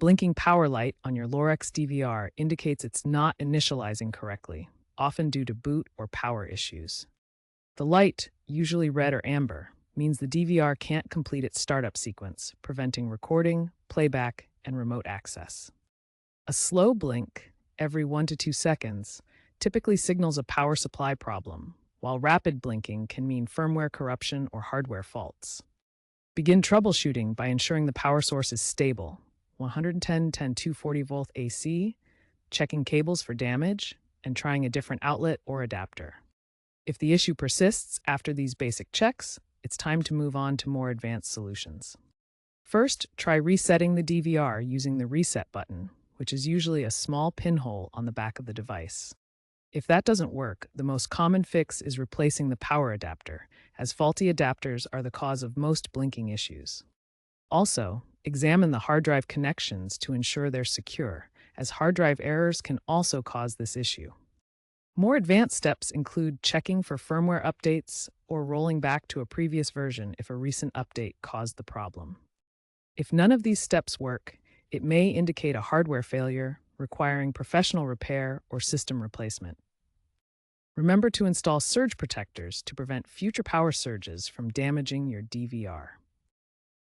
blinking power light on your Lorex DVR indicates it's not initializing correctly, often due to boot or power issues. The light, usually red or amber, means the DVR can't complete its startup sequence, preventing recording, playback, and remote access. A slow blink, every 1 to 2 seconds, typically signals a power supply problem, while rapid blinking can mean firmware corruption or hardware faults. Begin troubleshooting by ensuring the power source is stable, 110-240 volt AC, checking cables for damage, and trying a different outlet or adapter. If the issue persists after these basic checks, it's time to move on to more advanced solutions. First, try resetting the DVR using the reset button, which is usually a small pinhole on the back of the device. If that doesn't work, the most common fix is replacing the power adapter, as faulty adapters are the cause of most blinking issues. Also, examine the hard drive connections to ensure they're secure, as hard drive errors can also cause this issue. More advanced steps include checking for firmware updates or rolling back to a previous version if a recent update caused the problem. If none of these steps work, it may indicate a hardware failure requiring professional repair or system replacement. Remember to install surge protectors to prevent future power surges from damaging your DVR.